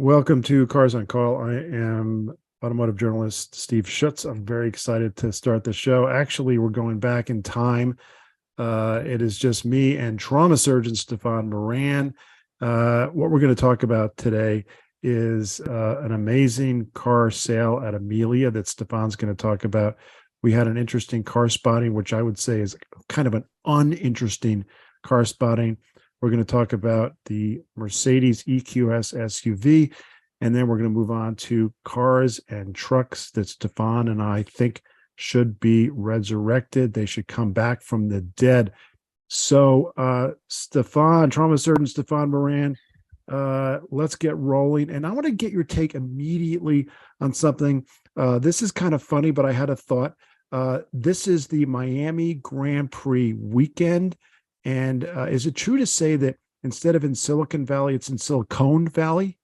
Welcome to Cars on Call. I am automotive journalist Steve Schutz. I'm very excited to start the show. Actually, we're going back in time. It is just me and trauma surgeon Stephan Moran. What we're going to talk about today is an amazing car sale at Amelia that Stephan's going to talk about. We had an interesting car spotting, which I would say is kind of an uninteresting car spotting. We're going to talk about the Mercedes EQS SUV, and then we're going to move on to cars and trucks that Stephan and I think should be resurrected. They should come back from the dead. So, Stephan, trauma surgeon Stephan Moran, let's get rolling. And I want to get your take immediately on something. This is kind of funny, but I had a thought. This is the Miami Grand Prix weekend. And is it true to say that instead of in Silicon Valley, it's in Silicon Valley?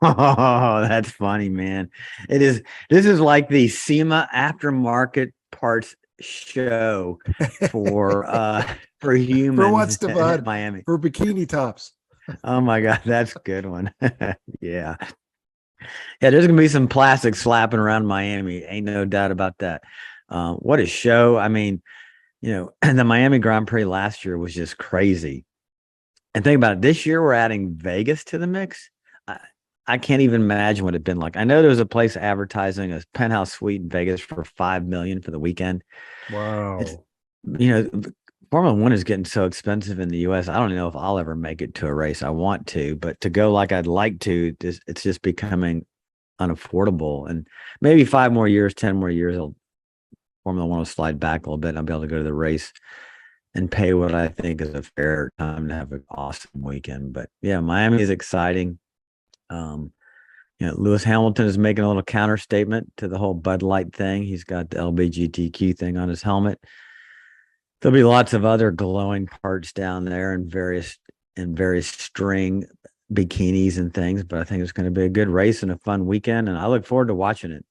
Oh, that's funny, man. It is. This is like the SEMA aftermarket parts show for humans For what, Stephan? in Miami. For bikini tops. Oh my God, that's a good one. Yeah. There's gonna be some plastic slapping around Miami. Ain't no doubt about that. What a show. I mean, the Miami Grand Prix last year was just crazy. And think about it, this year we're adding Vegas to the mix. I can't even imagine what it'd been like. I know there was a place advertising a penthouse suite in Vegas for $5 million for the weekend. Wow. Formula One is getting so expensive in the US. I don't know if I'll ever make it to a race. I want to, but to go like I'd like to, it's just becoming unaffordable. And maybe 5 more years, 10 more years, Formula One will slide back a little bit and I'll be able to go to the race and pay what I think is a fair time to have an awesome weekend. But yeah, Miami is exciting. Lewis Hamilton is making a little counter statement to the whole Bud Light thing. He's got the LGBTQ thing on his helmet. There'll be lots of other glowing parts down there and various string bikinis and things, but I think it's going to be a good race and a fun weekend, and I look forward to watching it.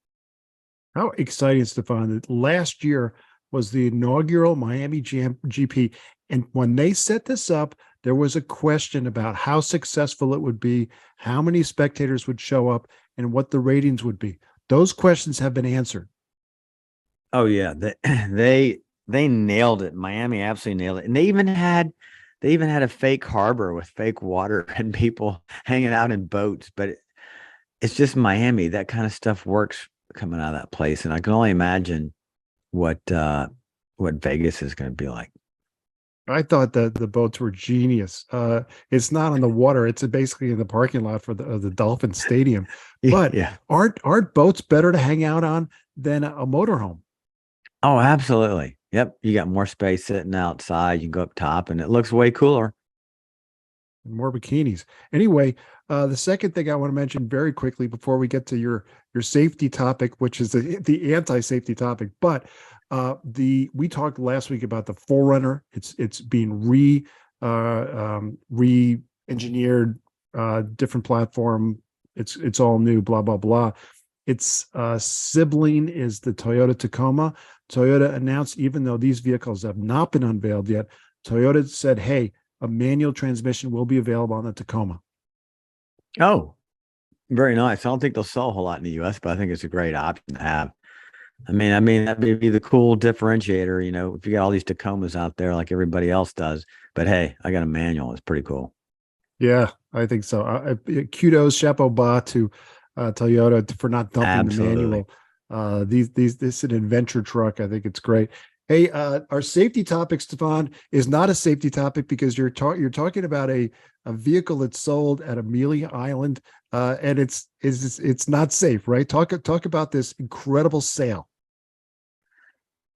How exciting, Stephan, that last year was the inaugural Miami GP. And when they set this up, there was a question about how successful it would be, how many spectators would show up, and what the ratings would be. Those questions have been answered. Oh yeah, they nailed it. Miami absolutely nailed it. And they even had a fake harbor with fake water and people hanging out in boats. But it's just Miami. That kind of stuff works coming out of that place, and I can only imagine what Vegas is going to be like. I thought that the boats were genius. It's not on the water; it's basically in the parking lot for the Dolphin Stadium. But yeah, aren't boats better to hang out on than a motorhome? Oh, absolutely. Yep, you got more space sitting outside. You can go up top, and it looks way cooler. More bikinis. Anyway, the second thing I want to mention very quickly before we get to your safety topic, which is the anti-safety topic, but we talked last week about the 4Runner. It's being re-engineered, different platform. It's all new. Blah blah blah. Its sibling is the Toyota Tacoma. Toyota announced, even though these vehicles have not been unveiled yet, Toyota said, "Hey, a manual transmission will be available on the Tacoma." Oh, very nice. I don't think they'll sell a whole lot in the US, but I think it's a great option to have. I mean, that'd be the cool differentiator, if you got all these Tacomas out there like everybody else does. But hey, I got a manual. It's pretty cool. Yeah, I think so. Kudos, chapeau bas to Toyota for not dumping Absolutely. the manual. This is an adventure truck. I think it's great. Hey, our safety topic, Stephan, is not a safety topic because you're talking about a vehicle that's sold at Amelia Island, and it's not safe, right? Talk about this incredible sale.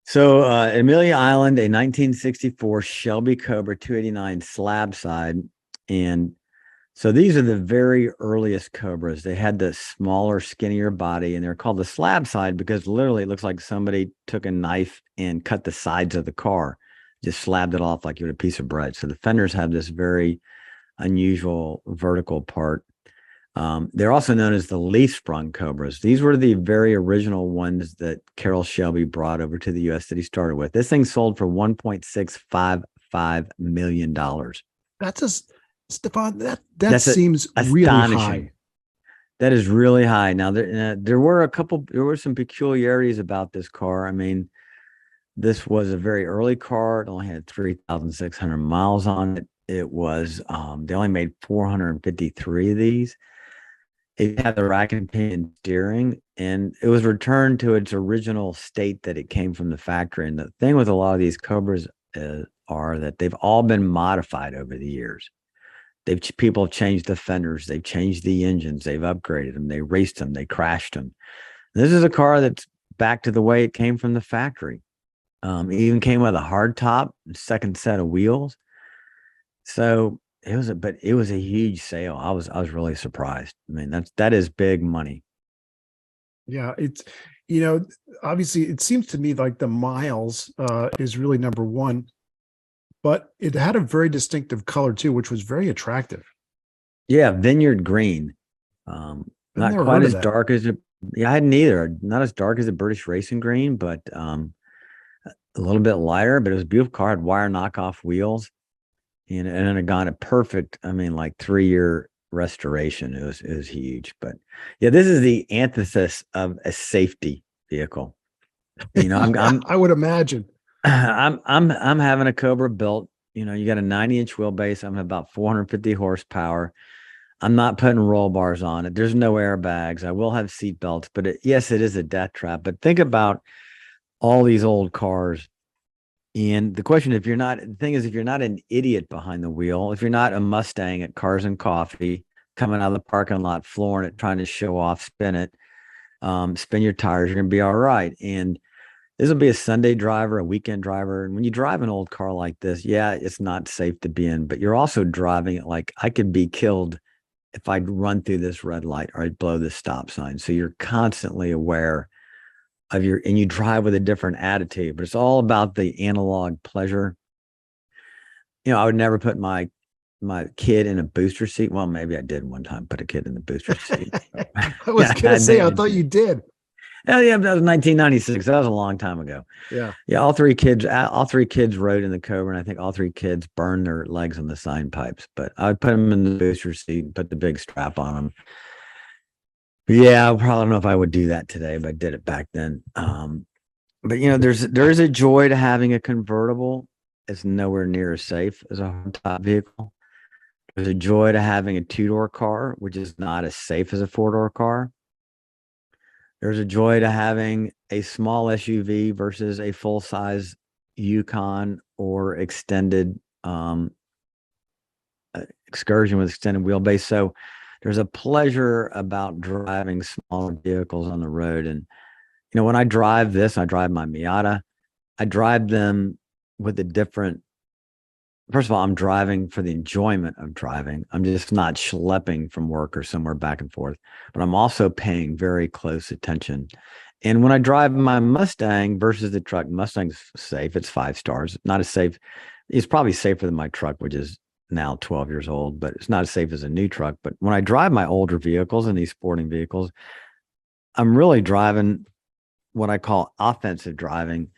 So Amelia Island, a 1964 Shelby Cobra 289 slab side, and so these are the very earliest Cobras. They had the smaller, skinnier body, and they're called the slab side because literally it looks like somebody took a knife and cut the sides of the car, just slabbed it off like you would a piece of bread. So the fenders have this very unusual vertical part. They're also known as the leaf sprung Cobras. These were the very original ones that Carroll Shelby brought over to the US that he started with. This thing sold for $1.655 million. That's a Stephan, that That's seems really high. That is really high. Now there were some peculiarities about this car. I mean, this was a very early car. It only had 3,600 miles on it. It was they only made 453 of these. It had the rack and pinion steering, and it was returned to its original state that it came from the factory. And the thing with a lot of these Cobras are that they've all been modified over the years. People have changed the fenders, they've changed the engines, they've upgraded them, they raced them, they crashed them. This is a car that's back to the way it came from the factory. It even came with a hard top, second set of wheels. So it was a huge sale. I was really surprised. I mean, that is big money. Yeah, it's, obviously it seems to me like the miles is really number one, but it had a very distinctive color too, which was very attractive. Yeah, vineyard green. Not quite as dark as it. Yeah, I hadn't either. Not as dark as the British racing green, but a little bit lighter. But it was a beautiful car. Had wire knockoff wheels, and it got a perfect. I mean, like 3-year restoration. It was huge. But yeah, this is the antithesis of a safety vehicle. I would imagine. I'm having a Cobra built. You got a 90-inch wheelbase. I'm about 450 horsepower. I'm not putting roll bars on it. There's no airbags. I will have seat belts, but yes, it is a death trap. But think about all these old cars. And the question, if you're not an idiot behind the wheel, if you're not a Mustang at Cars and Coffee coming out of the parking lot, flooring it, trying to show off, spin it, spin your tires, you're going to be all right. And this will be a Sunday driver, a weekend driver. And when you drive an old car like this, yeah, it's not safe to be in, but you're also driving it like I could be killed if I'd run through this red light or I'd blow this stop sign. So you're constantly aware of and you drive with a different attitude, but it's all about the analog pleasure. I would never put my kid in a booster seat. Well, maybe I did one time put a kid in the booster seat. I was going to say, I thought you did. Oh yeah, that was 1996. That was a long time ago. Yeah. All three kids rode in the Cobra, and I think all three kids burned their legs on the sine pipes. But I would put them in the booster seat and put the big strap on them. But yeah, I probably don't know if I would do that today, but I did it back then. But there's a joy to having a convertible. It's nowhere near as safe as a hardtop vehicle. There's a joy to having a 2-door car, which is not as safe as a 4-door car. There's a joy to having a small SUV versus a full-size Yukon or extended excursion with extended wheelbase. So there's a pleasure about driving smaller vehicles on the road. And, when I drive this, I drive my Miata, I drive them with a different, first of all, I'm driving for the enjoyment of driving. I'm just not schlepping from work or somewhere back and forth, but I'm also paying very close attention. And when I drive my Mustang versus the truck, Mustang's safe. It's 5 stars. Not as safe. It's probably safer than my truck, which is now 12 years old, but it's not as safe as a new truck. But when I drive my older vehicles and these sporting vehicles, I'm really driving what I call offensive driving.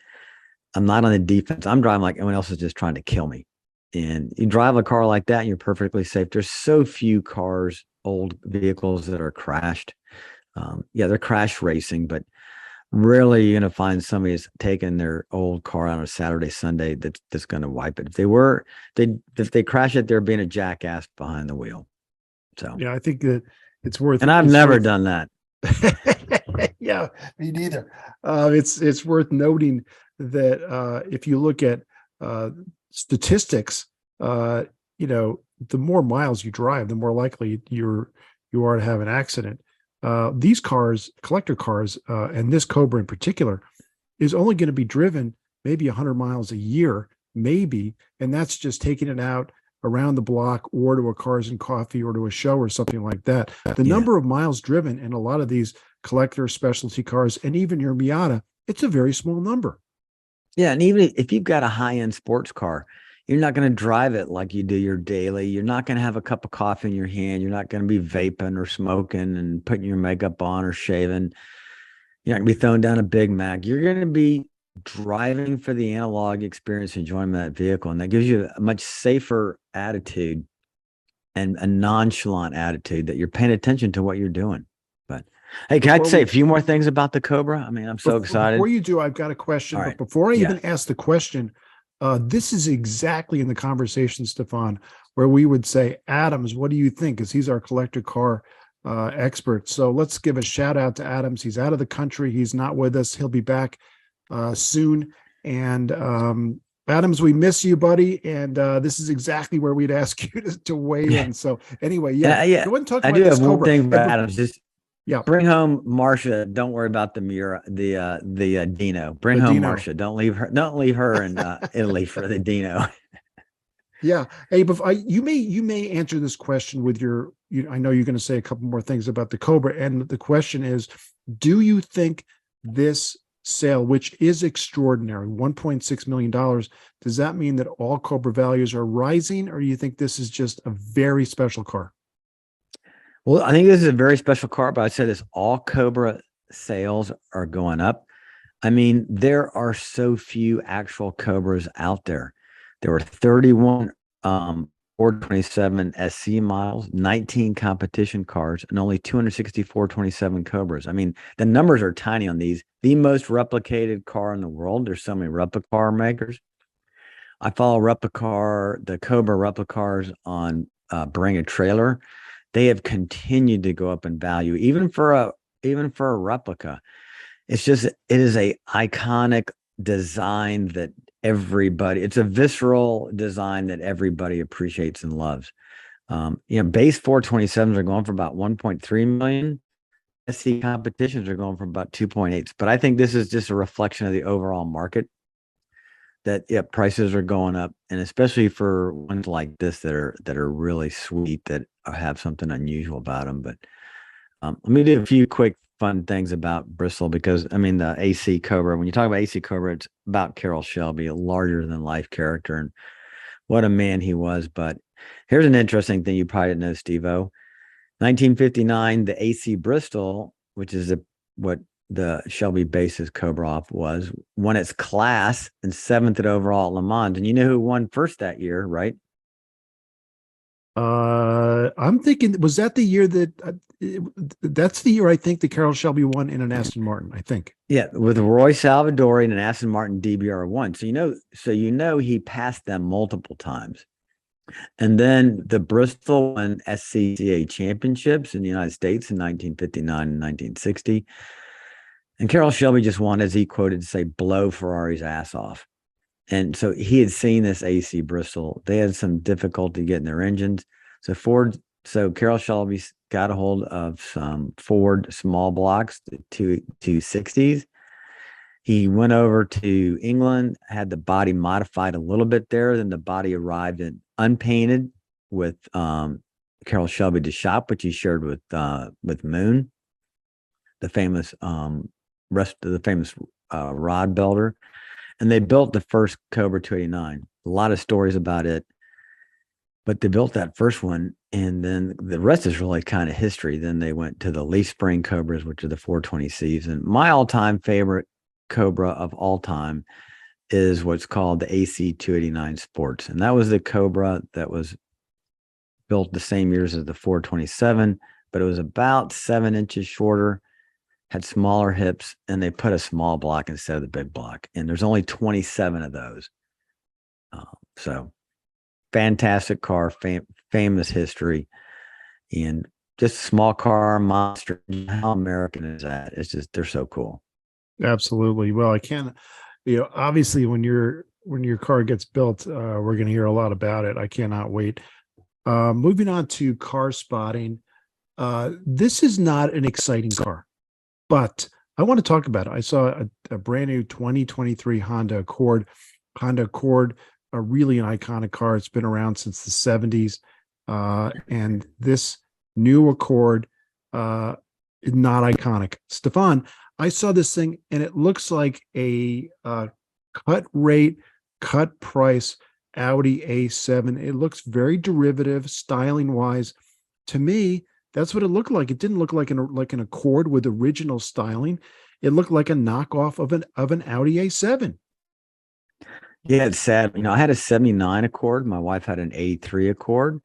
I'm not on the defense. I'm driving like everyone else is just trying to kill me. And you drive a car like that and you're perfectly safe. There's so few cars, old vehicles that are crashed. They're crash racing, but rarely you're going to find somebody that's taking their old car on a Saturday, Sunday that's going to wipe it. If they crash it, they're being a jackass behind the wheel. So yeah, I think that it's worth. And I've never done that. Yeah, me neither. It's worth noting that if you look at statistics, the more miles you drive, the more likely you are to have an accident. These cars, collector cars, and this Cobra in particular, is only going to be driven maybe 100 miles a year, maybe, and that's just taking it out around the block or to a Cars and Coffee or to a show or something like that. The number of miles driven in a lot of these collector specialty cars, and even your Miata, it's a very small number. Yeah, and even if you've got a high-end sports car, you're not going to drive it like you do your daily. You're not going to have a cup of coffee in your hand. You're not going to be vaping or smoking and putting your makeup on or shaving. You're not going to be throwing down a Big Mac. You're going to be driving for the analog experience, enjoying that vehicle. And that gives you a much safer attitude and a nonchalant attitude that you're paying attention to what you're doing. But hey, can I say a few more things about the Cobra? I mean, I'm so excited. Before you do, I've got a question. All But right. before I Yeah. even ask the question, this is exactly in the conversation, Stephan, where we would say, Adams, what do you think? Because he's our collector car expert. So let's give a shout out to Adams. He's out of the country. He's not with us. He'll be back soon. And Adams, we miss you, buddy. And this is exactly where we'd ask you to weigh in. So anyway, go ahead and talk I about do this have one Cobra. thing for Adams. Just Yeah. bring home Marcia. Don't worry about the Dino. Bring The home Dino. Marcia. Don't leave her. Don't leave her in Italy for the Dino. Yeah. Hey, but you may answer this question with your, I know you're going to say a couple more things about the Cobra. And the question is, do you think this sale, which is extraordinary, $1.6 million, does that mean that all Cobra values are rising, or do you think this is just a very special car? Well, I think this is a very special car, but I said this, all Cobra sales are going up. I mean, there are so few actual Cobras out there. There were 31 427 SC models, 19 competition cars, and only 264 27 Cobras. I mean, the numbers are tiny on these. The most replicated car in the world. There's so many replica car makers. I follow the Cobra replicas on Bring a Trailer. They have continued to go up in value, even for a replica. It is a iconic design that it's a visceral design that everybody appreciates and loves. Base 427s are going for about 1.3 million. SC competitions are going for about 2.8. But I think this is just a reflection of the overall market, that prices are going up, and especially for ones like this that are really sweet, that have something unusual about them. But let me do a few quick fun things about Bristol, because I mean, the AC Cobra, when you talk about AC Cobra, it's about Carroll Shelby, a larger than life character, and what a man he was. But here's an interesting thing you probably didn't know, Steve-O. 1959, the AC Bristol, which is what the Shelby basis Cobra off was, won its class and 7th at overall at Le Mans. And you know who won first that year, right? I'm thinking, was that the year that that's the year I think the Carroll Shelby won in an Aston Martin, I think. Yeah, with Roy Salvadori and an Aston Martin DBR1. So you know he passed them multiple times. And then the Bristol won SCCA championships in the United States in 1959 and 1960. And Carroll Shelby just wanted, as he quoted, to say, blow Ferrari's ass off. And so he had seen this AC Bristol. They had some difficulty getting their engines. So Carroll Shelby got a hold of some Ford small blocks, the 260s. He went over to England, had the body modified a little bit there. Then the body arrived in unpainted with Carroll Shelby to shop, which he shared with Moon, the famous rod builder. And they built the first Cobra 289. A lot of stories about it, but they built that first one, and then the rest is really kind of history. Then they went to the leaf spring Cobras, which are the 420Cs. And my all-time favorite Cobra of all time is what's called the AC 289 Sports. And that was the Cobra that was built the same years as the 427, but it was about 7 inches shorter, had smaller hips, and they put a small block instead of the big block. And there's only 27 of those. So fantastic car, famous history, and just a small car monster. How American is that? It's just, they're so cool. Absolutely. Well, I can't, obviously when your car gets built, we're going to hear a lot about it. I cannot wait. Moving on to car spotting. This is not an exciting car, but I want to talk about it. I saw a brand new 2023 Honda Accord. Honda Accord, really an iconic car. It's been around since the 70s. And this new Accord is not iconic. Stephan, I saw this thing and it looks like a cut rate, cut price Audi A7. It looks very derivative styling wise. To me, that's what it looked like. It didn't look like an Accord with original styling. It looked like a knockoff of an Audi A7. Yeah, it's sad. I had a 79 Accord. My wife had an 83 Accord.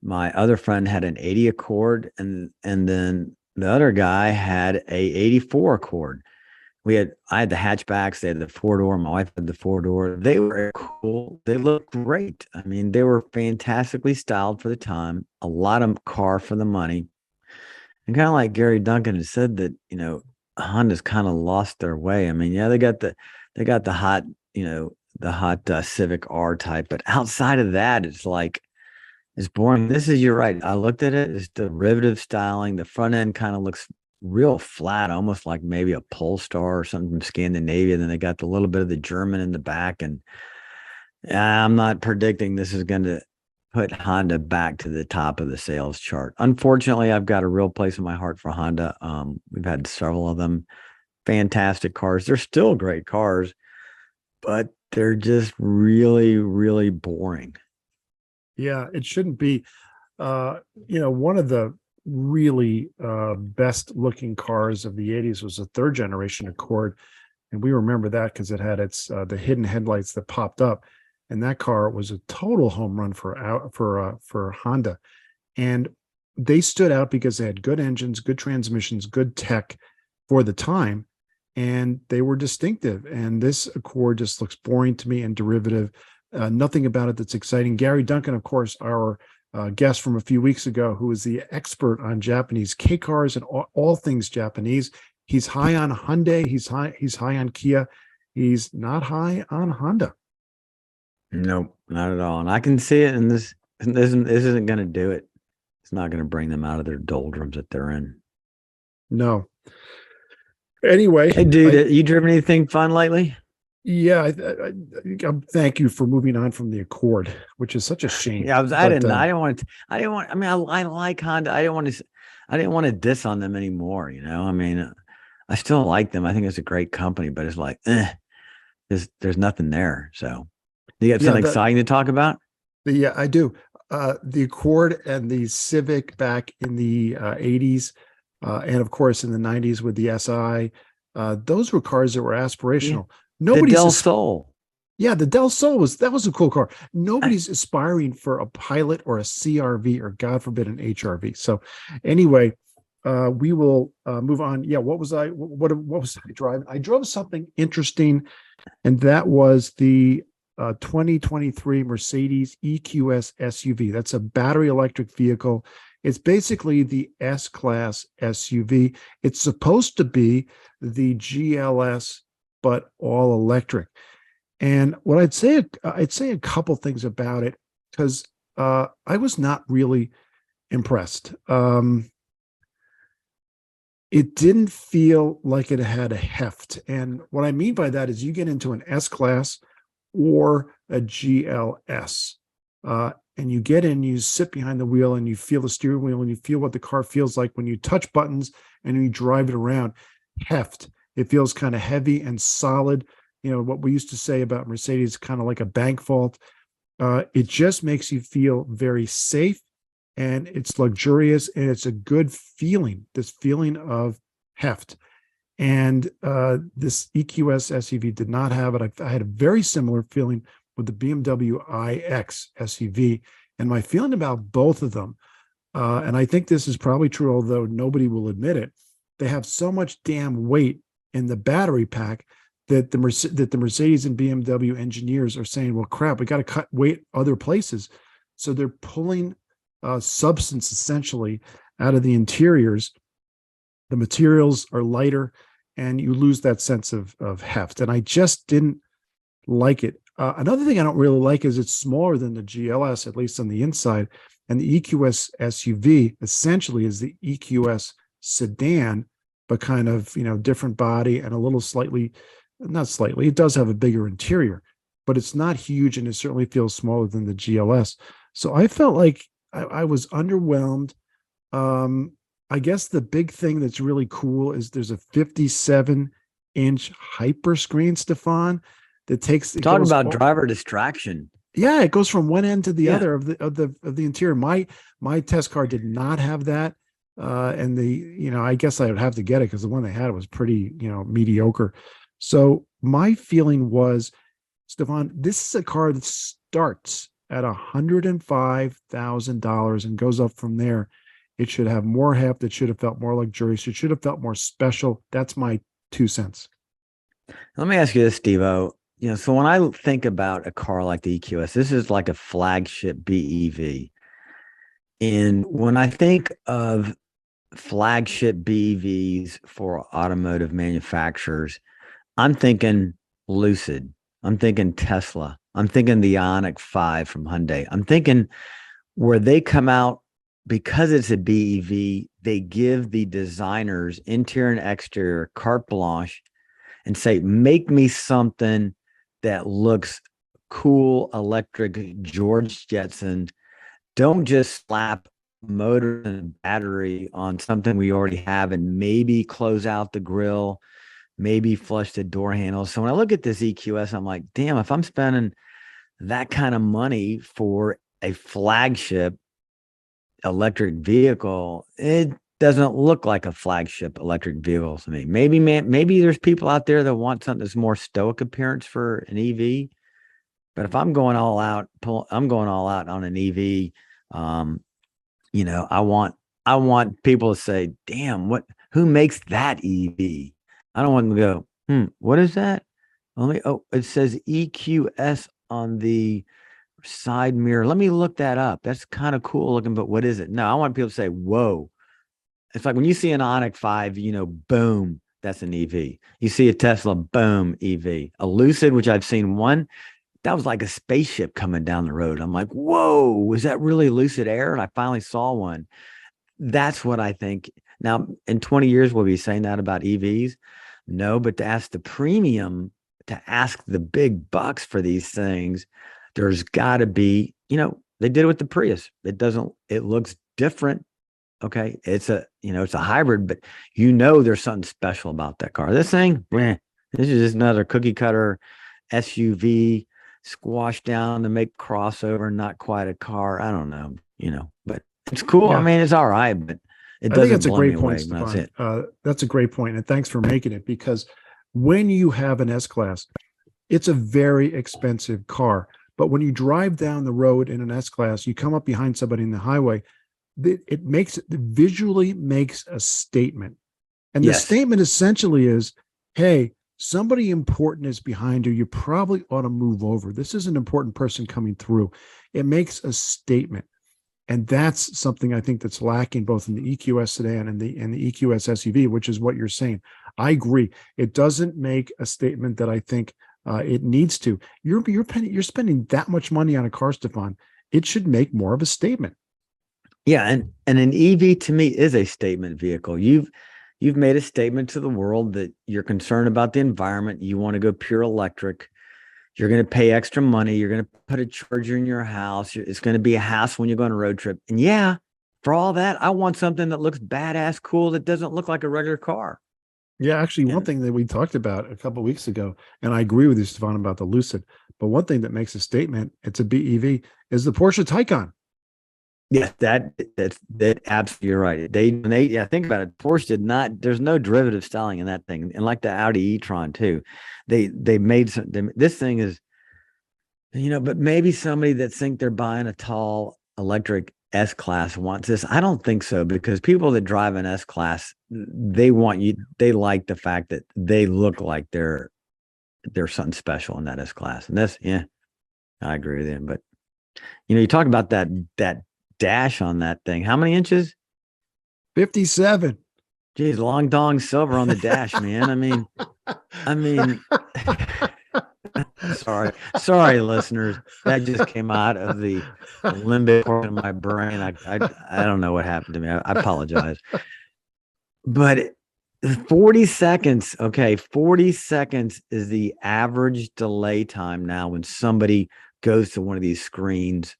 My other friend had an 80 Accord, and then The other guy had a 84 Accord. I had the hatchbacks, they had the four-door, my wife had the four-door. They were cool. They looked great. I mean, they were fantastically styled for the time, a lot of car for the money. And kind of like Gary Duncan has said that, Honda's kind of lost their way. I mean, yeah, they got the hot, the hot Civic R type, but outside of that, it's boring. You're right. I looked at it. It's derivative styling. The front end kind of looks real flat, almost like maybe a Polestar or something from Scandinavia. Then they got the little bit of the German in the back. And I'm not predicting this is going to put Honda back to the top of the sales chart. Unfortunately, I've got a real place in my heart for Honda. We've had several of them. Fantastic cars. They're still great cars, but they're just really, really boring. Yeah, it shouldn't be. One of the really best looking cars of the 80s was a third generation Accord. And we remember that because it had the hidden headlights that popped up. And that car was a total home run for Honda. And they stood out because they had good engines, good transmissions, good tech for the time. And they were distinctive. And this Accord just looks boring to me and derivative. Nothing about it that's exciting. Gary Duncan, of course, our guest from a few weeks ago, who is the expert on Japanese K cars and all things Japanese. He's high on Hyundai. He's high on Kia. He's not high on Honda. Nope, not at all. And I can see it. And this isn't going to do it. It's not going to bring them out of their doldrums that they're in. No. Anyway, hey, dude, you driven anything fun lately? Yeah, thank you for moving on from the Accord, which is such a shame. Yeah, I didn't want. I mean, I like Honda. I didn't want to diss on them anymore. I mean, I still like them. I think it's a great company, but it's like, there's nothing there. So, you got something exciting to talk about? Yeah, I do. The Accord and the Civic back in the 80s, and of course in the 90s with the SI, those were cars that were aspirational. Yeah. Nobody's the Del Sol. Yeah, the Del Sol was a cool car. Nobody's aspiring for a Pilot or a CRV or God forbid an HRV. So anyway, we will move on. Yeah, what was I driving? I drove something interesting, and that was the 2023 Mercedes EQS SUV. That's a battery electric vehicle. It's basically the S-Class SUV. It's supposed to be the GLS, but all electric. And what I'd say a couple things about it, because I was not really impressed. It didn't feel like it had a heft. And what I mean by that is you get into an S-Class or a GLS, and you get in, you sit behind the wheel and you feel the steering wheel and you feel what the car feels like when you touch buttons and you drive it around. Heft. It feels kind of heavy and solid. What we used to say about Mercedes, kind of like a bank vault. It just makes you feel very safe, and it's luxurious, and it's a good feeling, this feeling of heft. And this EQS SUV did not have it. I had a very similar feeling with the BMW iX SUV, and my feeling about both of them, and I think this is probably true, although nobody will admit it, they have so much damn weight in the battery pack that the Mercedes and BMW engineers are saying, well, crap, we got to cut weight other places. So they're pulling substance essentially out of the interiors. The materials are lighter, and you lose that sense of heft. And I just didn't like it. Another thing I don't really like is it's smaller than the GLS, at least on the inside. And the EQS SUV essentially is the EQS sedan, but kind of, different body and a little not slightly, it does have a bigger interior, but it's not huge, and it certainly feels smaller than the GLS. So I felt like I was underwhelmed. I guess the big thing that's really cool is there's a 57-inch hyper screen, Stephan, that talk about driver distraction. Yeah, it goes from one end to the other of the interior. My test car did not have that. And I guess I would have to get it because the one they had was pretty, mediocre. So my feeling was, Stephan, this is a car that starts at $105,000 and goes up from there. It should have more heft. It should have felt more luxurious. It should have felt more special. That's my 2 cents. Let me ask you this, Steve-O. So when I think about a car like the EQS, this is like a flagship BEV. And when I think of flagship BEVs for automotive manufacturers, I'm thinking Lucid. I'm thinking Tesla. I'm thinking the Ioniq 5 from Hyundai. I'm thinking where they come out, because it's a BEV, they give the designers, interior and exterior, carte blanche, and say, make me something that looks cool, electric, George Jetson. Don't just slap motor and battery on something we already have and maybe close out the grill, maybe flush the door handles. So when I look at this EQS, I'm like, damn, if I'm spending that kind of money for a flagship electric vehicle, it doesn't look like a flagship electric vehicle to me. Maybe there's people out there that want something that's more stoic appearance for an EV. But if I'm going all out, I'm going all out on an EV. I want people to say, damn, who makes that EV? I don't want them to go, what is that? It says EQS on the side mirror. Let me look that up. That's kind of cool looking, but what is it? No, I want people to say, whoa. It's like when you see an Ioniq 5, boom, that's an EV. You see a Tesla, boom, EV. A Lucid, which I've seen one, that was like a spaceship coming down the road. I'm like, whoa, was that really Lucid Air? And I finally saw one. That's what I think. Now, in 20 years, we'll be saying that about EVs. No, but to ask the premium, to ask the big bucks for these things, there's got to be, they did it with the Prius. It looks different. Okay. It's a hybrid, but there's something special about that car. This thing, this is just another cookie cutter SUV squashed down to make crossover, not quite a car. I don't know, but it's cool. Yeah. I mean, it's all right, but it doesn't. I think that's a great blow me point, away. Stephan. That's a great point, and thanks for making it, because when you have an S-Class, it's a very expensive car. But when you drive down the road in an S-Class, you come up behind somebody in the highway, it visually makes a statement. And the statement essentially is, hey, somebody important is behind you. You probably ought to move over. This is an important person coming through. It makes a statement. And that's something I think that's lacking both in the EQS sedan and the EQS SUV, which is what you're saying. I agree. It doesn't make a statement that I think it needs to. You're spending that much money on a car, Stephan. It should make more of a statement. Yeah, and an EV to me is a statement vehicle. You've made a statement to the world that you're concerned about the environment. You want to go pure electric. You're going to pay extra money. You're going to put a charger in your house. It's going to be a hassle when you go on a road trip. And yeah, for all that, I want something that looks badass, cool, that doesn't look like a regular car. Yeah, actually, one thing that we talked about a couple of weeks ago, and I agree with you, Stephan, about the Lucid, but one thing that makes a statement, it's a BEV, is the Porsche Taycan. Yeah, that's absolutely, you're right. Think about it. Porsche did not. There's no derivative styling in that thing, and like the Audi e-tron too. They made this thing is, but maybe somebody that think they're buying a tall electric S-Class wants this. I don't think so, because people that drive an S-Class, they like the fact that they look like they're something special in that S-Class, and I agree with you. But you talk about that dash on that thing. How many inches? 57. Geez, long dong silver on the dash, man. I mean, sorry, listeners. That just came out of the limbic part of my brain. I don't know what happened to me. I apologize. But 40 seconds. Okay, 40 seconds is the average delay time now when somebody goes to one of these screens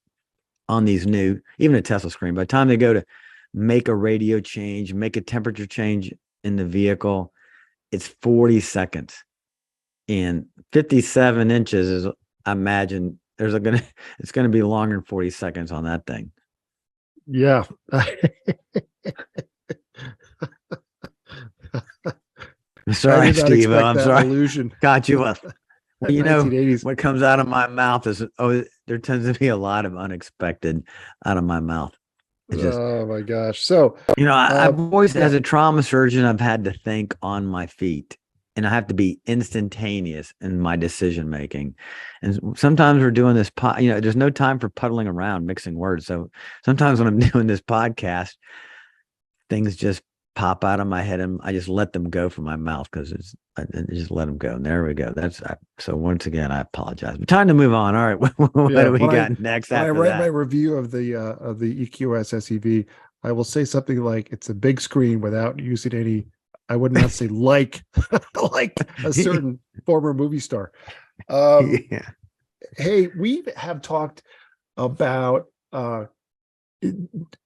on these new, even a Tesla screen. By the time they go to make a radio change, make a temperature change in the vehicle, it's 40 seconds. And 57 inches is, I imagine, it's going to be longer than 40 seconds on that thing. Yeah. Sorry, Steve. I'm sorry. Illusion. Got you up. What comes out of my mouth is, there tends to be a lot of unexpected out of my mouth. It's just, Oh my gosh. So, I've always, yeah, as a trauma surgeon, I've had to think on my feet, and I have to be instantaneous in my decision making. And sometimes we're doing this, there's no time for puddling around, mixing words. So sometimes when I'm doing this podcast, things just pop out of my head and I just let them go from my mouth because I just let them go. And there we go. So once again, I apologize. But time to move on. All right. What yeah. do we got next When I after write my that? review of the EQS SUV, I will say something like it's a big screen without using any. I would not say like like a certain former movie star. Um, Yeah. hey, we have talked about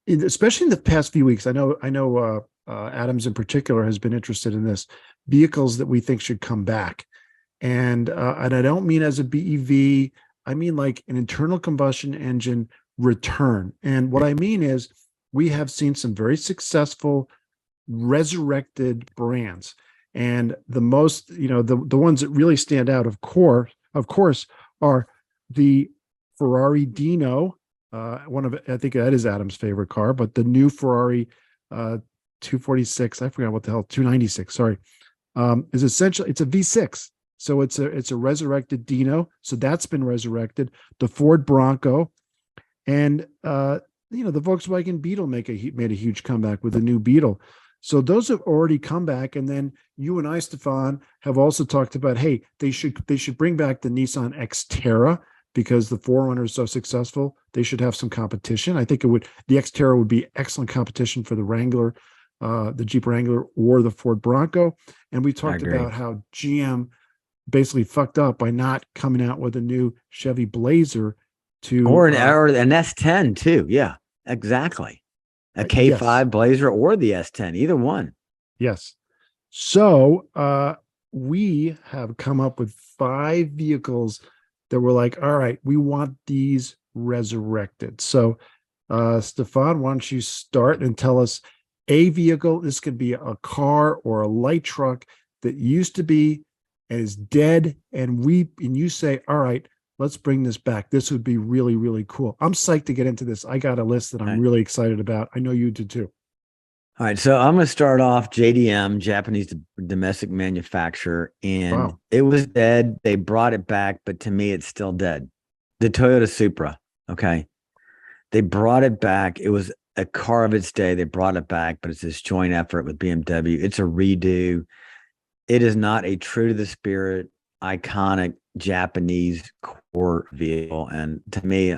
especially in the past few weeks. I know Adams in particular has been interested in this, vehicles that we think should come back. And I don't mean as a BEV, I mean like an internal combustion engine return. And what I mean is we have seen some very successful resurrected brands. And the most, the ones that really stand out, of course, are the Ferrari Dino. I think that is Adam's favorite car, but the new Ferrari 246, I forgot what the hell, 296, sorry, is essentially, it's a V6. So it's a resurrected Dino. So that's been resurrected. The Ford Bronco and the Volkswagen Beetle made a huge comeback with the new Beetle. So those have already come back. And then you and I, Stephan, have also talked about, hey, they should bring back the Nissan Xterra because the 4Runner is so successful. They should have some competition. I think the Xterra would be excellent competition for the Wrangler, the Jeep Wrangler, or the Ford Bronco. And we talked about how GM basically fucked up by not coming out with a new Chevy Blazer Or an S10 too. Yeah, exactly. A K5 yes. Blazer or the S10, either one. Yes. So we have come up with 5 vehicles that were like, all right, we want these resurrected. So Stephan, why don't you start and tell us a vehicle? This could be a car or a light truck that used to be and is dead. And you say, all right, let's bring this back. This would be really, really cool. I'm psyched to get into this. I got a list that I'm really excited about. I know you do too. All right, so I'm going to start off JDM, Japanese domestic manufacturer, and It was dead. They brought it back, but to me, it's still dead. The Toyota Supra, okay? They brought it back. It was a car of its day. They brought it back, but it's this joint effort with BMW. It's a redo. It is not a true to the spirit, iconic Japanese core vehicle. And to me,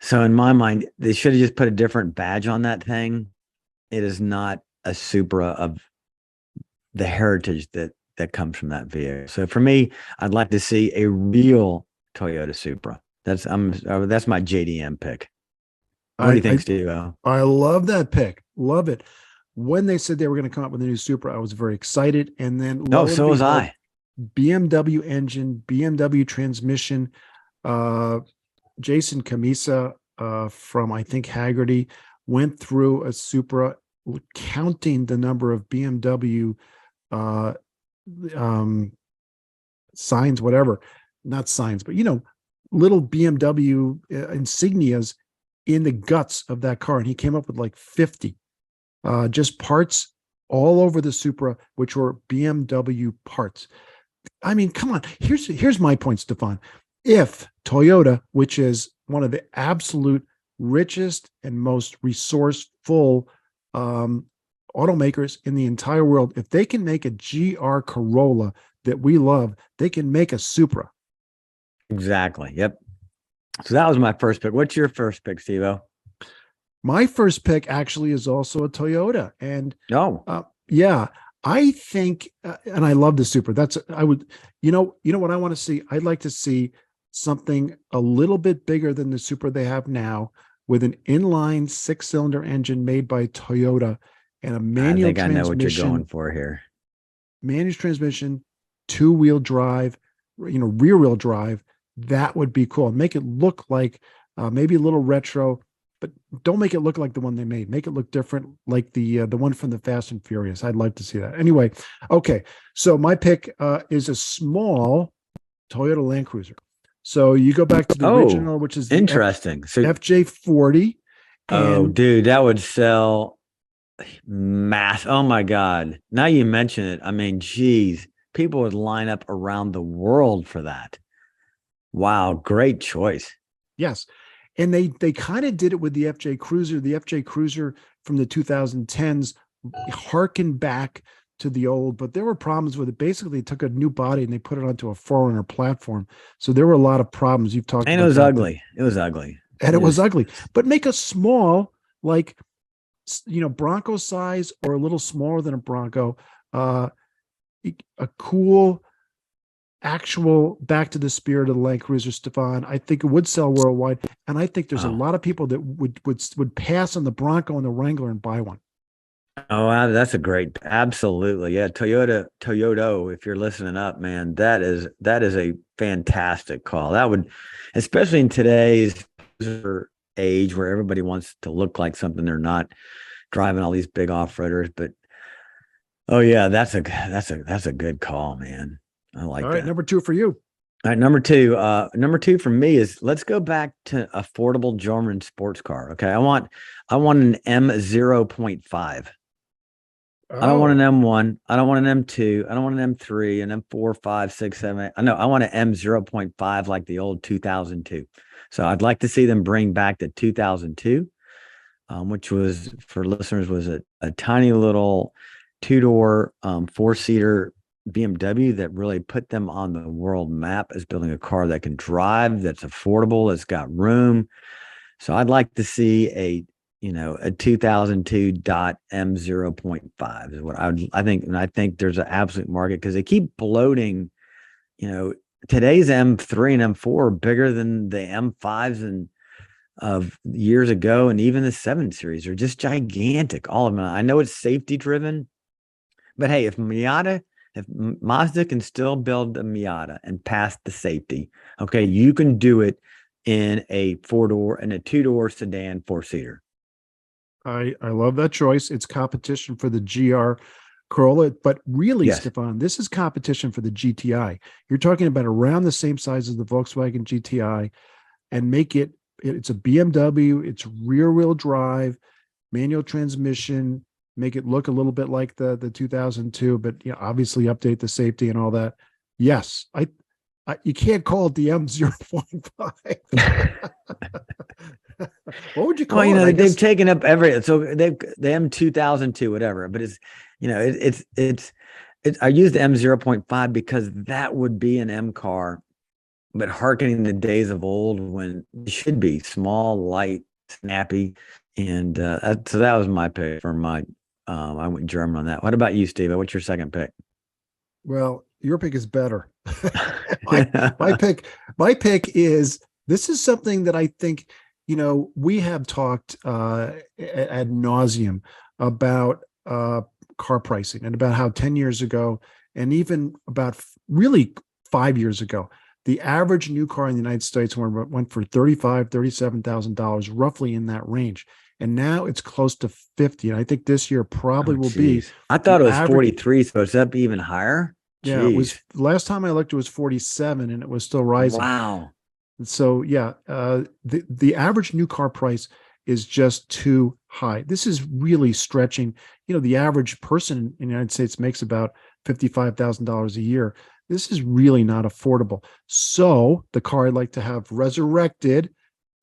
so in my mind, they should have just put a different badge on that thing. It is not a Supra of the heritage that comes from that vehicle. So for me, I'd like to see a real Toyota Supra. That's my JDM pick. What do you think, Steve? I love that pick. Love it. When they said they were going to come up with a new Supra, I was very excited. And then so was I. BMW engine, BMW transmission. Jason Camisa from I think Haggerty went through a Supra, counting the number of BMW signs, whatever, not signs, but little BMW insignias in the guts of that car, and he came up with like 50 just parts all over the Supra, which were BMW parts. I mean, come on. Here's my point, Stephan. If Toyota, which is one of the absolute richest and most resourceful automakers in the entire world, if they can make a GR Corolla that we love, they can make a Supra. Exactly. Yep. So that was my first pick. What's your first pick, Steve-O? My first pick actually is also a Toyota. And yeah, I think, and I love the Supra. You know what I want to see? I'd like to see something a little bit bigger than the Supra they have now, with an inline 6-cylinder engine made by Toyota and a manual transmission. I know what you're going for here. Manual transmission, 2-wheel drive, rear wheel drive. That would be cool. Make it look like maybe a little retro, but don't make it look like the one they made. Make it look different, like the one from the Fast and Furious. I'd like to see that. Anyway, okay. So my pick is a small Toyota Land Cruiser. So you go back to the original, which is the interesting. FJ40, Oh, And dude, that would sell mass. Oh my God. Now you mention it. I mean, geez, people would line up around the world for that. Wow, great choice. yes, and they kind of did it with the FJ Cruiser. The FJ Cruiser from the 2010s harkened back to the old, but there were problems with it. Basically, they took a new body and they put it onto a forerunner platform. So there were a lot of problems. You've talked And it about was that, ugly. It was ugly. and it was Just ugly. But make a small, like, Bronco size or a little smaller than a Bronco, uh, a cool actual back to the spirit of the Land Cruiser, Stefan. I think it would sell worldwide, and I think there's a oh. lot of people that would pass on the Bronco and the Wrangler and buy one. Oh, wow, that's a great, absolutely. Yeah, Toyota, if you're listening up, man, that is a fantastic call. That would, especially in today's age where everybody wants to look like something they're not, driving all these big off-roaders. But oh yeah, that's a good call, man. I like All right, that. number two for you. All right, number two for me is let's go back to affordable German sports car. Okay. I want an M0.5. I don't want an Oh, M1. I don't want an M2. I don't want an M3, an M4, 5, 6, 7, 8. I know I want an M0.5 like the old 2002. So I'd like to see them bring back the 2002, which was, for listeners, was a tiny little two-door, four-seater BMW that really put them on the world map as building a car that can drive, that's affordable, that's got room. So I'd like to see a 2002 dot M0.5 is what I think. And I think there's an absolute market because they keep bloating, today's M3 and M4 are bigger than the M5s and of years ago. And even the 7 series are just gigantic. All of them. I know it's safety driven, but hey, if Mazda can still build a Miata and pass the safety, okay, you can do it in a 4-door and a 2-door sedan 4-seater. I love that choice. It's competition for the GR Corolla, but really, Yes. Stefan, this is competition for the GTI. You're talking about around the same size as the Volkswagen GTI, and it's a BMW. It's rear wheel drive, manual transmission. Make it look a little bit like the 2002, but obviously update the safety and all that. Yes, you can't call it the M0.5. What would you call it? They've taken up the M2002, whatever, but it's I use the M0.5 because that would be an M car, but hearkening the days of old when it should be small, light, snappy. And so that was my pick for my, I went German on that. What about you, Steve? What's your second pick? Well, your pick is better. My pick is, this is something that I think, we have talked ad nauseum about car pricing, and about how 10 years ago, and even about really 5 years ago, the average new car in the United States went for $35,000, $37,000, roughly in that range. And now it's close to 50. And I think this year probably will be. I thought it was average, 43, so it's up even higher. yeah, it was, last time I looked, it was 47, and it was still rising. Wow. So yeah, the average new car price is just too high. This is really stretching. The average person in the United States makes about $55,000 a year. This is really not affordable. So the car I'd like to have resurrected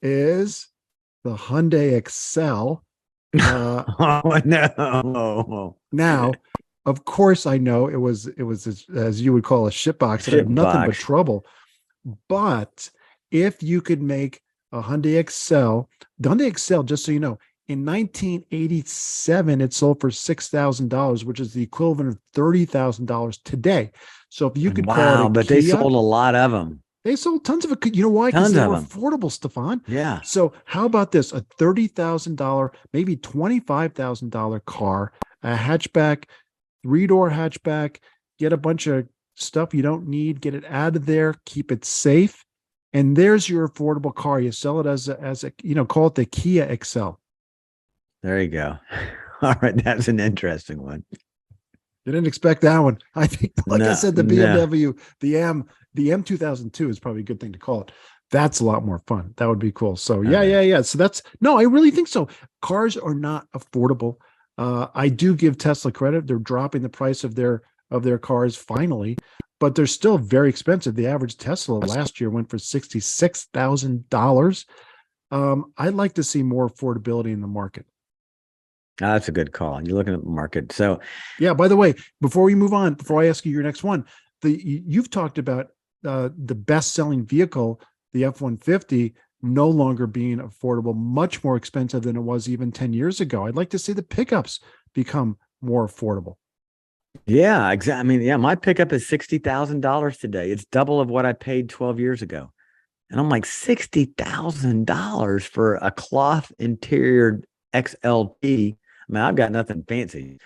is the Hyundai Excel. Oh no! Now, of course, I know it was as you would call a shitbox. It had nothing but trouble. But if you could make a Hyundai Excel, the Hyundai Excel, just so you know, in 1987, it sold for $6,000, which is the equivalent of $30,000 today. So if you could call it but Kia, they sold a lot of them. They sold tons of it. You know why? Because they were affordable, Stefan. Yeah. So how about this? A $30,000, maybe $25,000 car, a hatchback, 3-door hatchback. Get a bunch of stuff you don't need. Get it out of there. Keep it safe. And there's your affordable car. You sell it as a call it the Kia Excel. There you go. All right, that's an interesting one. You didn't expect that one. I think, I said, the BMW, the M2002 is probably a good thing to call it. That's a lot more fun. That would be cool. So Oh, yeah. yeah. So that's no, I really think so. Cars are not affordable. I do give Tesla credit. They're dropping the price of their cars finally, but they're still very expensive. The average Tesla last year went for $66,000. I'd like to see more affordability in the market. That's a good call. You're looking at the market. So Yeah. By the way, before we move on, before I ask you your next one, you've talked about the best-selling vehicle, the F-150, no longer being affordable, much more expensive than it was even 10 years ago. I'd like to see the pickups become more affordable. yeah, exactly. I mean, yeah, my pickup is $60,000 today. It's double of what I paid 12 years ago. And I'm like, $60,000 for a cloth interior XLT. I mean, I've got nothing fancy.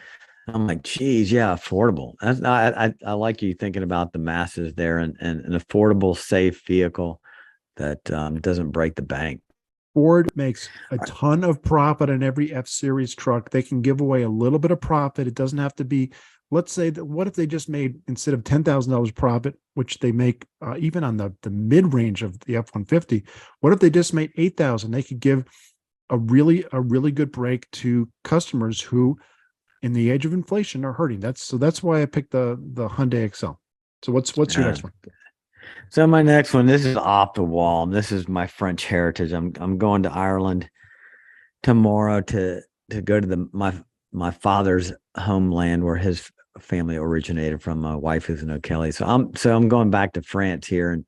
I'm like, geez, yeah, affordable. I like you thinking about the masses there, and an affordable, safe vehicle that doesn't break the bank. Ford makes a ton of profit on every F Series truck. They can give away a little bit of profit. It doesn't have to be, let's say that what if they just made instead of $10,000 profit, which they make even on the mid range of the F-150, what if they just made 8,000? They could give a really good break to customers who in the age of inflation are hurting. That's why I picked the Hyundai Excel. So what's your Uh, next one? so my next one, this is off the wall. This is my French heritage. I'm going to Ireland tomorrow to go to my father's homeland where his family originated from. My wife is an O'Kelly, so I'm going back to France here, and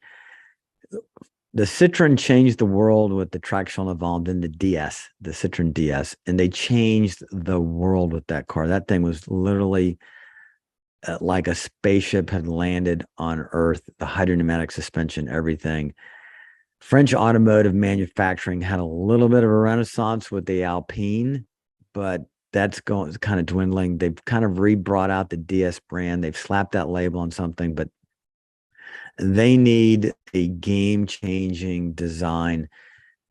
the Citroen changed the world with the traction evolved in the DS, the Citroen DS, and they changed the world with that car. That thing was literally like a spaceship had landed on Earth. The hydrodynamic suspension, everything. French automotive manufacturing had a little bit of a renaissance with the Alpine, but that's going kind of dwindling. They've kind of re-brought out the DS brand. They've slapped that label on something, but they need a game-changing design,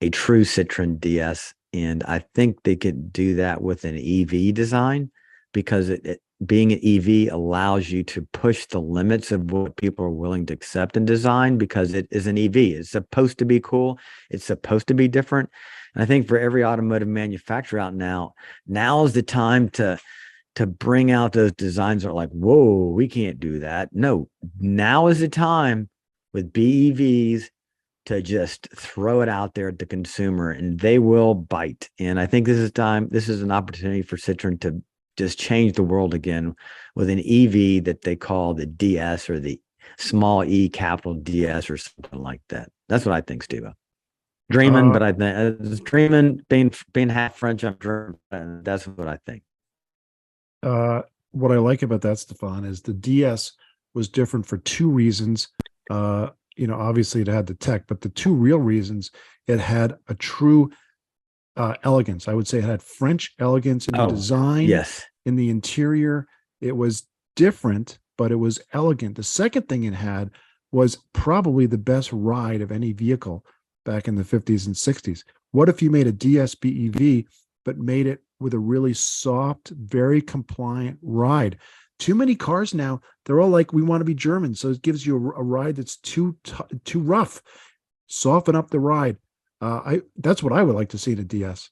a true Citroen DS, and I think they could do that with an EV design because being an EV allows you to push the limits of what people are willing to accept in design because it is an EV. It's supposed to be cool. It's supposed to be different. And I think for every automotive manufacturer out now is the time to bring out those designs that are like, whoa, we can't do that. No, now is the time with BEVs to just throw it out there at the consumer and they will bite. And I think this is an opportunity for Citroen to just change the world again with an EV that they call the DS or the small E capital DS or something like that. That's what I think, Steve. Dreaming, Uh, but I think dreaming, being half French, I'm German. That's what I think. what I like about that, Stefan, is the DS was different for two reasons. Obviously it had the tech, but the two real reasons, it had a true elegance. I would say it had French elegance in the Oh, design, yes. in the interior. It was different, but it was elegant. The second thing it had was probably the best ride of any vehicle back in the 50s and 60s. What if you made a DS BEV, but made it with a really soft, very compliant ride? Too many cars now, they're all like, we want to be German. So it gives you a ride that's too rough. Soften up the ride. That's what I would like to see in a DS.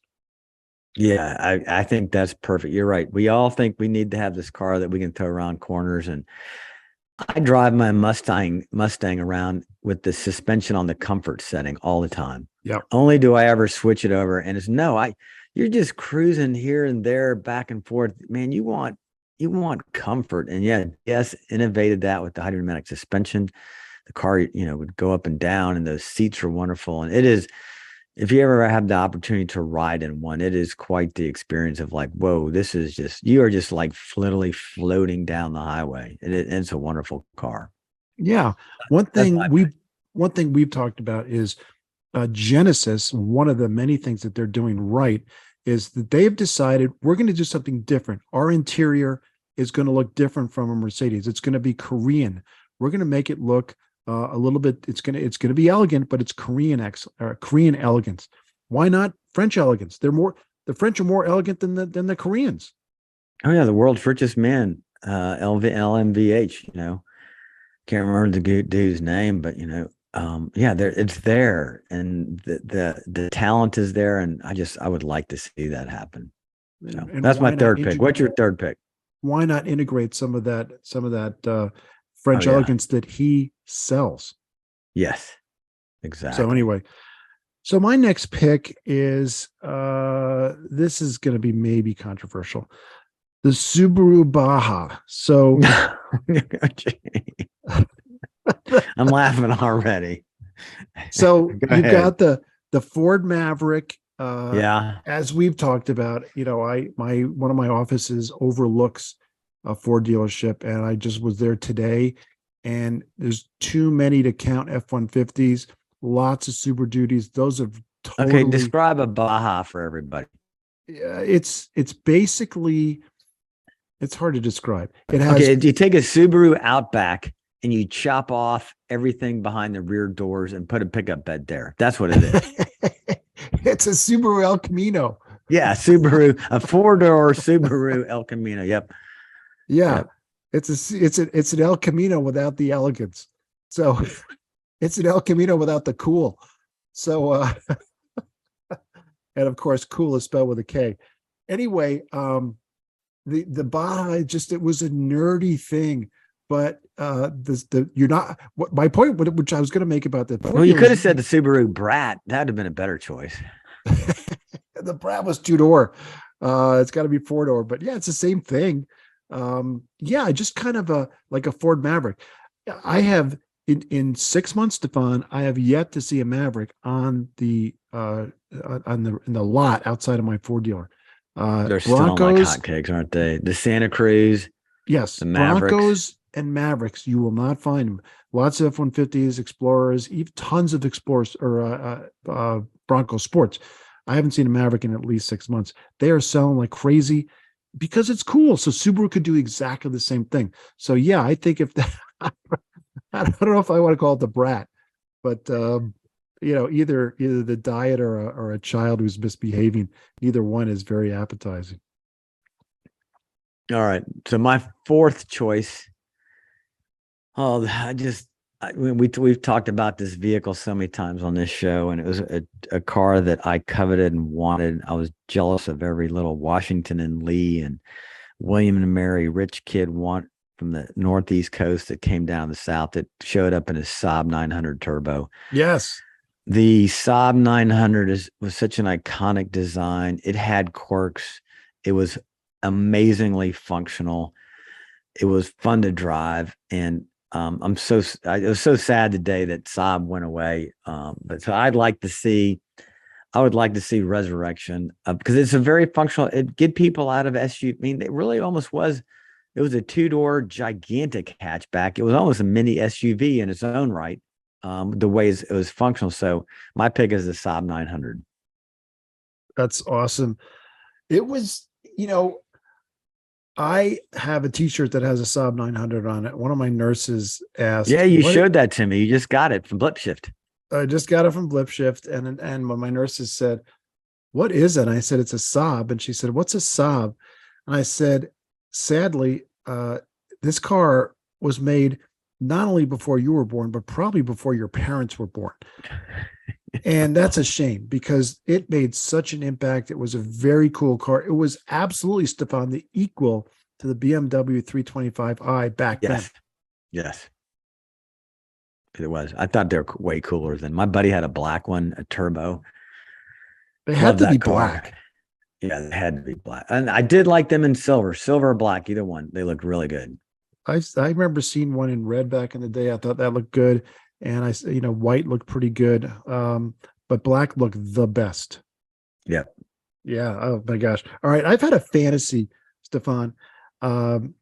Yeah, I think that's perfect. You're right. We all think we need to have this car that we can throw around corners. And I drive my Mustang around with the suspension on the comfort setting all the time. Yeah. Only do I ever switch it over. And it's no, you're just cruising here and there back and forth. Man, you want comfort. And yeah, yes, innovated that with the hydrodynamic suspension. The car, would go up and down and those seats are wonderful. And it is, if you ever have the opportunity to ride in one, it is quite the experience of like, whoa, you are just like literally floating down the highway. It's a wonderful car. Yeah. One That's my thing we've talked about is Genesis. One of the many things that they're doing right is that they've decided we're going to do something different. Our interior is going to look different from a Mercedes. It's going to be Korean. We're going to make it look a little bit. It's going to be elegant, but it's Korean elegance. Why not French elegance? The French are more elegant than the Koreans. Oh yeah, the world's richest man, LMVH. Can't remember the dude's name, but yeah, it's there, and the talent is there, and I would like to see that happen. So And that's my why not third pick. What's your third pick? why not integrate some of that Oh French yeah, elegance that he sells? yes, So exactly. anyway, so my next pick is this is going to be maybe controversial. The Subaru Baja. So I'm laughing already. so Go you've ahead. got the Ford Maverick. Yeah. As we've talked about, I my one of my offices overlooks a Ford dealership, and I just was there today, and there's too many to count F-150s, lots of Super Duties. Those are Okay. totally. Describe a Baja for everybody. It's basically, it's hard to describe. It has. Okay. You take a Subaru Outback and you chop off everything behind the rear doors and put a pickup bed there. That's what it is. It's a Subaru El Camino. Yeah. Subaru, a 4-door Subaru El Camino. Yep. Yeah, Yep. it's an El Camino without the elegance. So it's an El Camino without the cool. So and of course cool is spelled with a K. Anyway, the Baja, just, it was a nerdy thing, but the you're not, what my point, which I was going to make about the Well, Ford you could dealers, have said the Subaru Brat. That'd have been a better choice. the Brad was two-door. It's got to be four-door, but yeah, it's the same thing. Yeah, just kind of a like a Ford Maverick. I have in 6 months, Stefan, I have yet to see a Maverick on the in the lot outside of my Ford dealer. They're still like Broncos, hotcakes, aren't they? The Santa Cruz, yes, the Mavericks. Broncos and Mavericks, you will not find them. Lots of F-150s, Explorers, even tons of Explorers or Bronco Sports. I haven't seen a Maverick in at least 6 months. They are selling like crazy because it's cool. So Subaru could do exactly the same thing. So yeah, I think if that, I don't know if I want to call it the brat, but either the diet or a child who's misbehaving, either one is very appetizing. All right. So my fourth choice. Oh, we've talked about this vehicle so many times on this show, and it was a car that I coveted and wanted. I was jealous of every little Washington and Lee and William and Mary rich kid want from the Northeast coast that came down the South that showed up in a Saab 900 turbo. Yes. The Saab 900 was such an iconic design. It had quirks. It was amazingly functional. It was fun to drive, and it was so sad today that Saab went away. But so I would like to see Resurrection because it's a very functional. It get people out of SUV. I mean, it really almost was. It was a 2-door gigantic hatchback. It was almost a mini SUV in its own right. The ways it was functional. So my pick is the Saab 900. That's awesome. It was, I have a T-shirt that has a Saab 900 on it. One of my nurses Yeah, asked, you "What?" showed that to me. You just got it from Blip Shift. I just got it from Blip Shift, and when my nurses said, "What is it?" I said, "It's a Saab," and she said, "What's a Saab?" And I said, "Sadly, this car was made not only before you were born, but probably before your parents were born." And that's a shame because it made such an impact. It was a very cool car. It was absolutely, Stefan, the equal to the BMW 325i back then. Yes, yes, it was. I thought they were way cooler than my buddy had a black one, a turbo. They had Love to be that car. black. Yeah, they had to be black, and I did like them in silver or black, either one. They looked really good. I remember seeing one in red back in the day. I thought that looked good, and white looked pretty good, but black looked the best. Yeah. Yeah. Oh my gosh. All right. I've had a fantasy, Stefan. It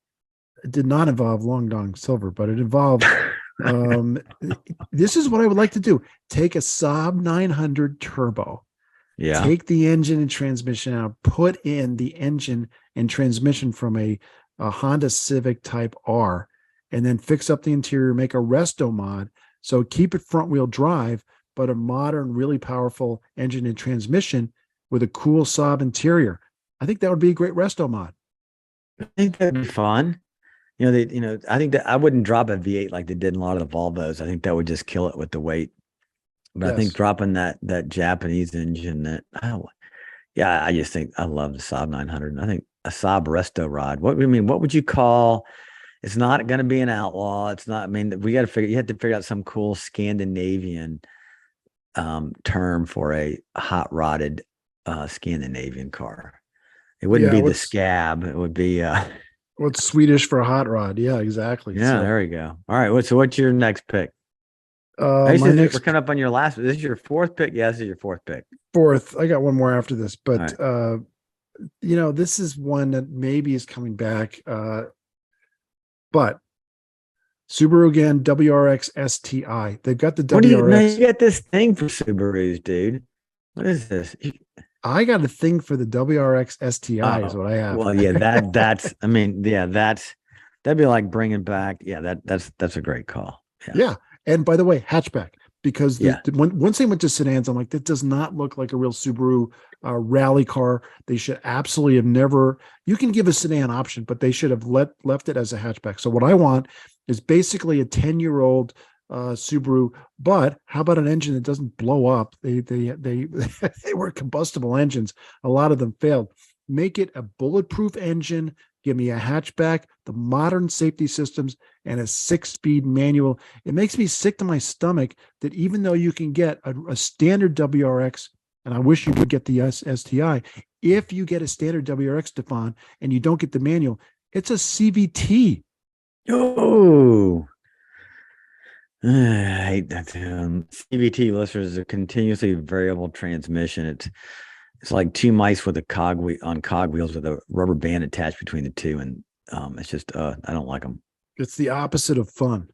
did not involve Long Dong Silver, but it involved. Um, this is what I would like to do: take a Saab 900 turbo, Yeah. take the engine and transmission out, put in the engine and transmission from a Honda Civic Type R, and then fix up the interior, make a resto mod. So keep it front wheel drive, but a modern, really powerful engine and transmission with a cool Saab interior. I think that would be a great resto mod. I think that'd be fun. I think that I wouldn't drop a V8 like they did in a lot of the Volvos. I think that would just kill it with the weight. But I think Yes. dropping that Japanese engine yeah, I just think I love the Saab 900. I think a Saab resto rod. What would you call? It's not going to be an outlaw. It's not. I mean, you have to figure out some cool Scandinavian term for a hot rodded Scandinavian car. It wouldn't Yeah. be the scab. It would be What's Swedish for a hot rod? Yeah, exactly. yeah, So there we go. All right. So what's your next pick? my We're next coming up on your last. This is your fourth pick. Yeah, this is your fourth pick. fourth, I got one more after this, All but right. this is one that maybe is coming back. But Subaru again, WRX STI. They've got the What do you? No, you WRX. got this thing for Subarus, dude. What is this? I got a thing for the WRX STI is Oh, what I have. well, yeah, that's. I mean, yeah, that'd be like bringing back. Yeah, that's a great call. Yeah, Yeah. And by the way, hatchback, because yeah. once they went to sedans, I'm like, that does not look like a real Subaru rally car. They should absolutely have never. You can give a sedan option, but they should have left it as a hatchback. So what I want is basically a 10-year-old Subaru. But how about an engine that doesn't blow up? They were combustible engines. A lot of them failed. Make it a bulletproof engine. Give me a hatchback, the modern safety systems, and a 6-speed manual. It makes me sick to my stomach that even though you can get a standard WRX, and I wish you would get the STI, if you get a standard WRX, Stephan, and you don't get the manual, it's a CVT. Oh, I hate that. CVT listeners is a continuously variable transmission. It's like two mice with a cog wheels with a rubber band attached between the two, and it's just I don't like them. It's the opposite of fun.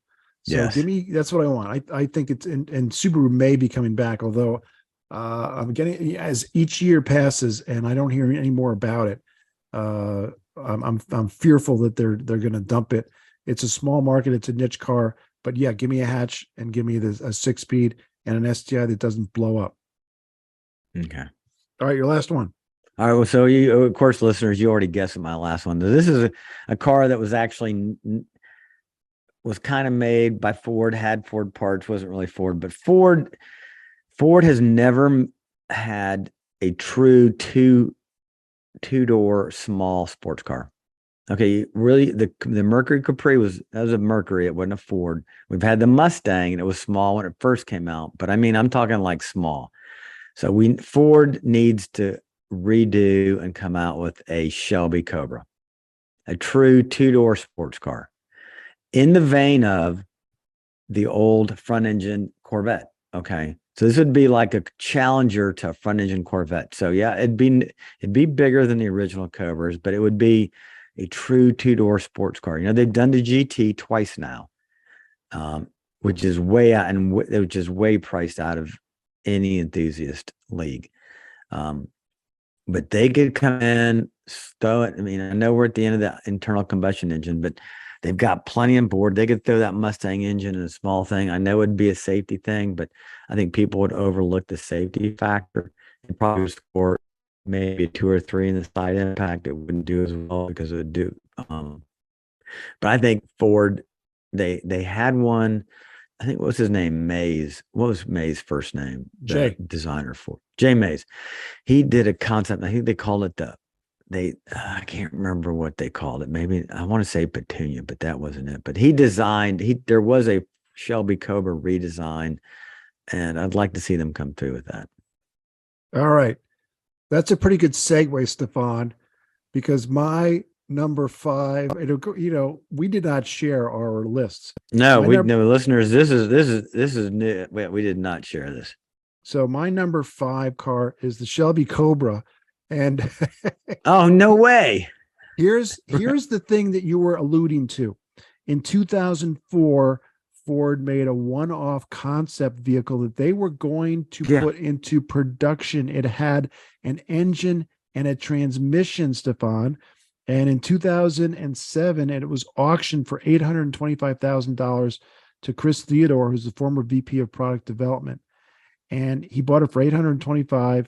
So Yes. that's what I want. I think it's and Subaru may be coming back, although I'm getting as each year passes and I don't hear any more about it. I'm fearful that they're going to dump it. It's a small market. It's a niche car, but yeah, give me a hatch and give me a 6-speed and an STI that doesn't blow up. Okay. All right, your last one. All right. Well, so you, of course, listeners, you already guessed my last one. This is a car that was actually was kind of made by Ford, had Ford parts, wasn't really Ford, but Ford has never had a true two-door small sports car. Okay, really, the Mercury Capri was a Mercury. It wasn't a Ford. We've had the Mustang, and it was small when it first came out. But I mean, I'm talking like small. So Ford needs to redo and come out with a Shelby Cobra, a true two-door sports car, in the vein of the old front-engine Corvette. Okay, so this would be like a challenger to a front-engine Corvette. So yeah, it'd be bigger than the original Cobras, but it would be a true two-door sports car. They've done the GT twice now, which is way out and which is way priced out of any enthusiast league. But they could come in, stow it. I mean, I know we're at the end of the internal combustion engine, but they've got plenty on board. They could throw that Mustang engine in a small thing. I know it'd be a safety thing, but I think people would overlook the safety factor and probably score maybe a 2 or 3 in the side impact. It wouldn't do as well because it would do. But I think Ford, they had one. I think what was his name? Mays. What was Mays' first name? The designer for Jay Mays. He did a concept. I think they called it I can't remember what they called it. Maybe I want to say Petunia, but that wasn't it. But there was a Shelby Cobra redesign, and I'd like to see them come through with that. All right. That's a pretty good segue, Stephan, because my number 5, we did not share our lists. No, no listeners. This is new. We did not share this. So my number 5 car is the Shelby Cobra, and oh, no way. Here's the thing that you were alluding to. In 2004, Ford made a one-off concept vehicle that they were going to put into production. It had an engine and a transmission, Stephan. And in 2007, it was auctioned for $825,000 to Chris Theodore, who's the former VP of product development. And he bought it for $825,000.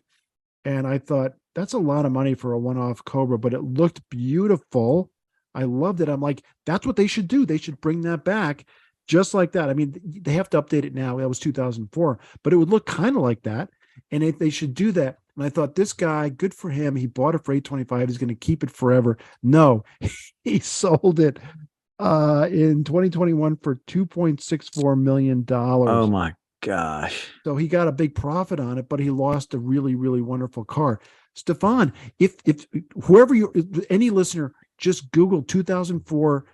And I thought, that's a lot of money for a one-off Cobra, but it looked beautiful. I loved it. I'm like, that's what they should do. They should bring that back just like that. I mean, they have to update it now. That was 2004, but it would look kind of like that. And if they should do that. And I thought, this guy, good for him. He bought it for 825. He's going to keep it forever. No, he sold it in 2021 for $2.64 million. Oh my gosh. So he got a big profit on it, but he lost a really, really wonderful car. Stephan, if whoever any listener, just Google 2004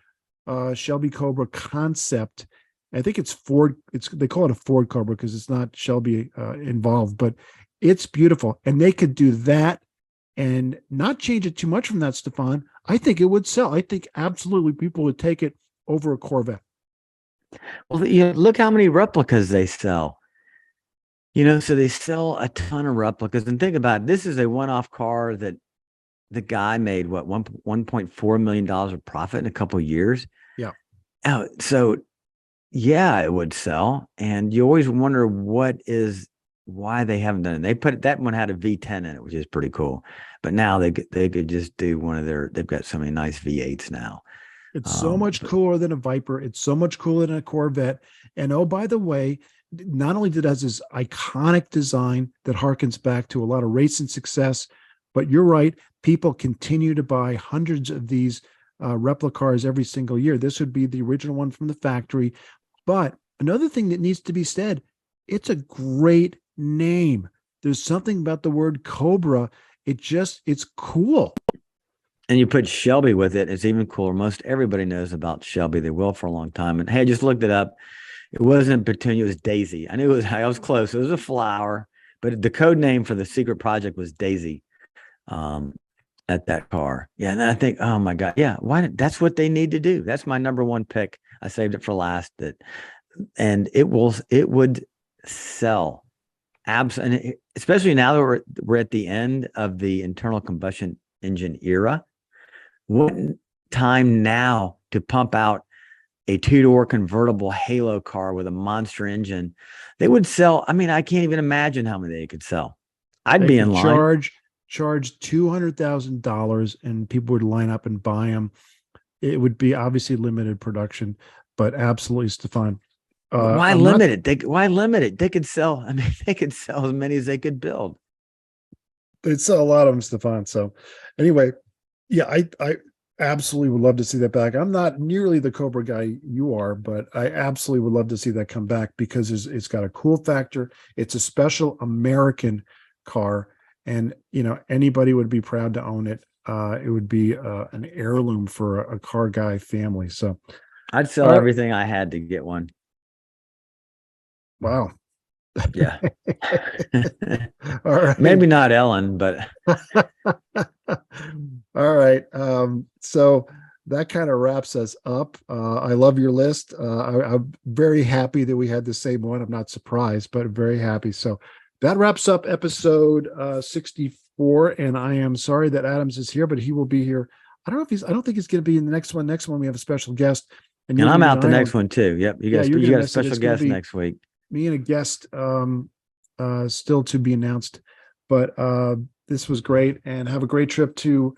Shelby Cobra concept. I think it's Ford. They call it a Ford Cobra because it's not Shelby involved, but it's beautiful. And they could do that and not change it too much from that, Stephan. I think it would sell. I think absolutely people would take it over a Corvette. Well, look how many replicas they sell. So they sell a ton of replicas. And think about it, this is a one-off car that the guy made $1.4 million of profit in a couple of years. Yeah. Oh, so yeah, it would sell. And you always wonder why they haven't done it. That one had a V10 in it, which is pretty cool. But now they could just do they've got so many nice V8s now. It's so much cooler than a Viper. It's so much cooler than a Corvette. And oh, by the way, not only does this iconic design that harkens back to a lot of racing success, but you're right, people continue to buy hundreds of these replica cars every single year. This would be the original one from the factory. But another thing that needs to be said, it's a great name. There's something about the word Cobra. It's cool. And you put Shelby with it, it's even cooler. Most everybody knows about Shelby. They will for a long time. And hey, I just looked it up. It wasn't Petunia, it was Daisy. I was close. It was a flower, but the code name for the secret project was Daisy at that car. Yeah. And then I think, oh my God. Yeah. That's what they need to do. That's my number one pick. I saved it for last. And it would sell. Absolutely. Especially now that we're at the end of the internal combustion engine era. What time now to pump out a two-door convertible halo car with a monster engine? They would sell. I mean, I can't even imagine how many they could sell. I'd be in line. Charge $200,000 and people would line up and buy them. It would be obviously limited production, but absolutely, Stephan. Why limit it? Why limit it? They could sell. I mean, they could sell as many as they could build. They'd sell a lot of them, Stephan. So anyway, yeah, I absolutely would love to see that back. I'm not nearly the Cobra guy you are, but I absolutely would love to see that come back because it's got a cool factor. It's a special American car, and anybody would be proud to own it. It would be an heirloom for a car guy family. So I'd sell everything I had to get one. Wow. Yeah. All right. Maybe not Ellen, but all right. So that kind of wraps us up. I love your list. I'm very happy that we had the same one. I'm not surprised, but very happy. So that wraps up episode 64. And I am sorry that Adams is here, but he will be here. I don't think he's going to be in the next one. Next one, we have a special guest. And I'm out the next one too. Yep. You got a special guest next week. Me and a guest still to be announced, but this was great, and have a great trip to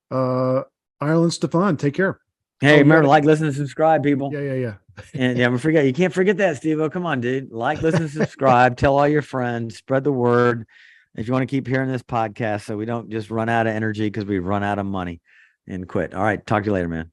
Ireland. Stephan, take care. Hey, remember, like, listen, and subscribe, people. Yeah. And you can't forget that, Steve. Oh, come on, dude. Like, listen, subscribe, tell all your friends, spread the word if you want to keep hearing this podcast so we don't just run out of energy because we run out of money and quit. All right, talk to you later, man.